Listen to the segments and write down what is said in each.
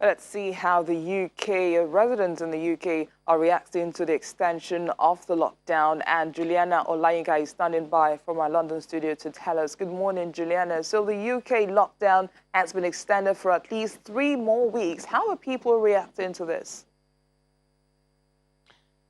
Let's see how the UK residents in the UK are reacting to the extension of the lockdown. And Juliana Olayinka is standing by from our London studio to tell us. Good morning, Juliana. So the UK lockdown has been extended for at least 3 more weeks. How are people reacting to this?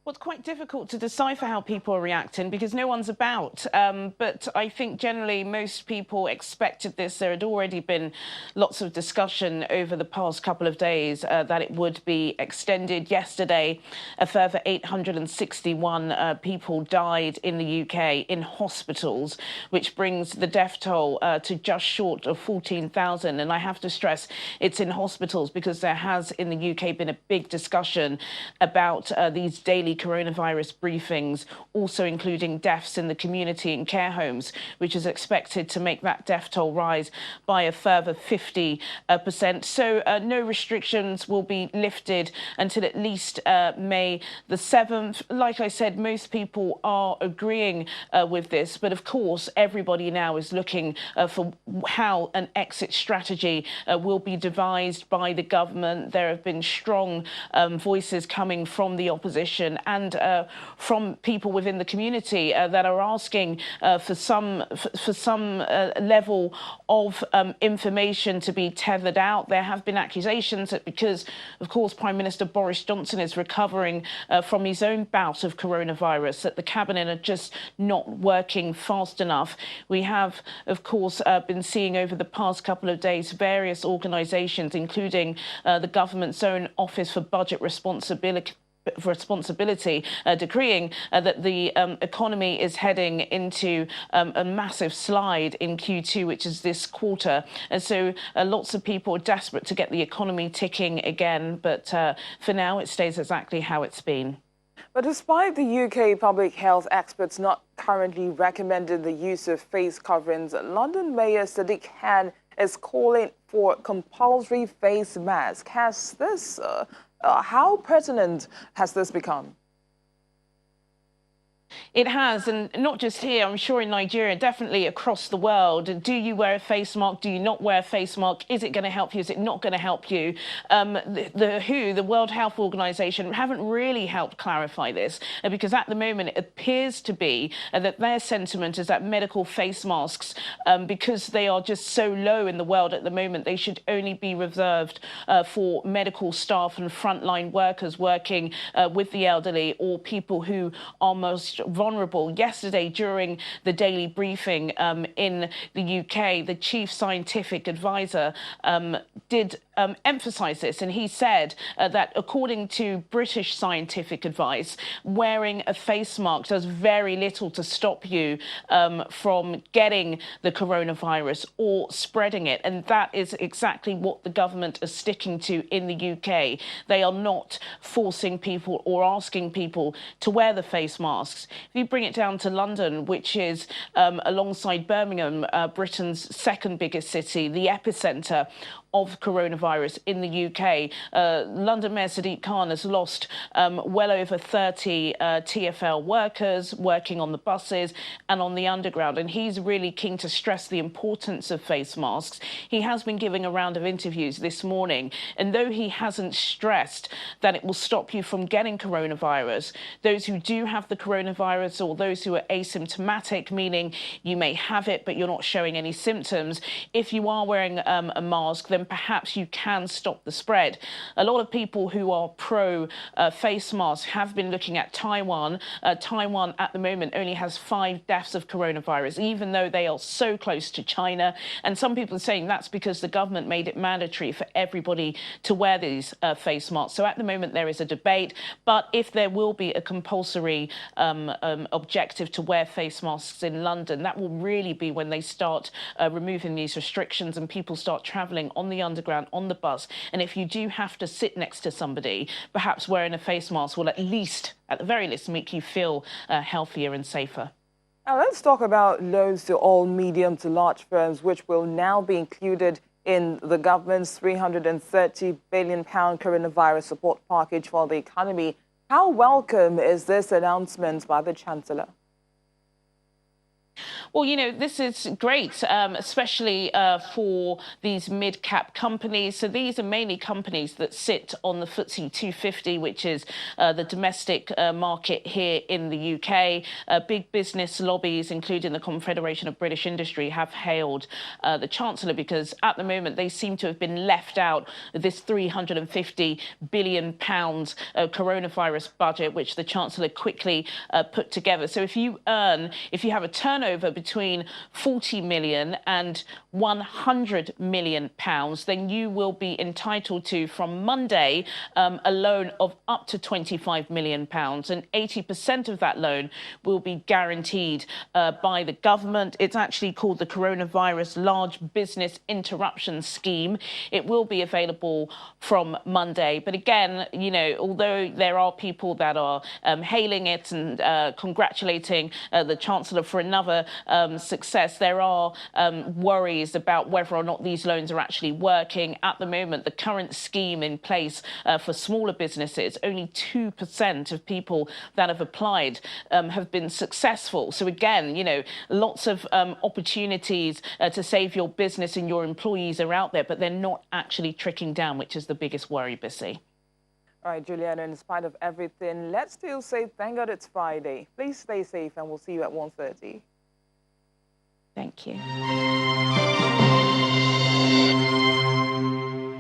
Well, it's quite difficult to decipher how people are reacting because no one's about. But I think generally most people expected this. There had already been lots of discussion over the past couple of days that it would be extended. Yesterday, a further 861 people died in the UK in hospitals, which brings the death toll to just short of 14,000. And I have to stress it's in hospitals because there has in the UK been a big discussion about these daily coronavirus briefings, also including deaths in the community and care homes, which is expected to make that death toll rise by a further 50%. So no restrictions will be lifted until at least May the 7th. Like I said, most people are agreeing with this, but of course, everybody now is looking for how an exit strategy will be devised by the government. There have been strong voices coming from the opposition and from people within the community that are asking for some level of information to be tethered out. There have been accusations that because, of course, Prime Minister Boris Johnson is recovering from his own bout of coronavirus, that the cabinet are just not working fast enough. We have, of course, been seeing over the past couple of days various organisations, including the government's own Office for Budget Responsibility, decreeing that the economy is heading into a massive slide in Q2, which is this quarter. And so lots of people are desperate to get the economy ticking again. But for now, it stays exactly how it's been. But despite the UK public health experts not currently recommending the use of face coverings, London Mayor Sadiq Khan is calling for compulsory face masks. Has this how pertinent has this become? It has, and not just here, I'm sure in Nigeria, definitely across the world. Do you wear a face mask? Do you not wear a face mask? Is it going to help you? Is it not going to help you? The WHO, the World Health Organization, haven't really helped clarify this because at the moment it appears to be that their sentiment is that medical face masks, because they are just so low in the world at the moment, they should only be reserved for medical staff and frontline workers working with the elderly or people who are most vulnerable. Yesterday, during the daily briefing in the UK, the chief scientific advisor did emphasise this, and he said that according to British scientific advice, wearing a face mask does very little to stop you from getting the coronavirus or spreading it, and that is exactly what the government is sticking to in the UK. They are not forcing people or asking people to wear the face masks. If you bring it down to London, which is alongside Birmingham, Britain's second biggest city, the epicentre of coronavirus in the UK, London Mayor Sadiq Khan has lost well over 30 TfL workers working on the buses and on the underground. And he's really keen to stress the importance of face masks. He has been giving a round of interviews this morning. And though he hasn't stressed that it will stop you from getting coronavirus, those who do have the coronavirus or those who are asymptomatic, meaning you may have it but you're not showing any symptoms, if you are wearing a mask, then perhaps you can stop the spread. A lot of people who are pro face masks have been looking at Taiwan. Taiwan at the moment only has 5 deaths of coronavirus, even though they are so close to China. And some people are saying that's because the government made it mandatory for everybody to wear these face masks. So at the moment there is a debate, but if there will be a compulsory objective to wear face masks in London, that will really be when they start removing these restrictions and people start travelling on the underground, on the bus. And if you do have to sit next to somebody, perhaps wearing a face mask will at the very least, make you feel healthier and safer. Now let's talk about loans to all medium to large firms, which will now be included in the government's £330 billion coronavirus support package for the economy. How welcome is this announcement by the Chancellor? Well, you know, this is great, especially for these mid-cap companies. So these are mainly companies that sit on the FTSE 250, which is the domestic market here in the UK. Big business lobbies, including the Confederation of British Industry, have hailed the Chancellor because at the moment they seem to have been left out of this £350 billion coronavirus budget, which the Chancellor quickly put together. So if you have a turnover between 40 million and 100 million pounds, then you will be entitled to, from Monday, a loan of up to 25 million pounds, and 80% of that loan will be guaranteed by the government. It's actually called the Coronavirus Large Business Interruption Scheme. It will be available from Monday. But again, you know, although there are people that are hailing it and congratulating the Chancellor for another success, there are worries about whether or not these loans are actually working. At the moment, the current scheme in place for smaller businesses, only 2% of people that have applied have been successful. So again, you know, lots of opportunities to save your business and your employees are out there, but they're not actually trickling down, which is the biggest worry, Bissy. All right, Juliana, in spite of everything, let's still say thank God it's Friday. Please stay safe and we'll see you at 1:30. Thank you.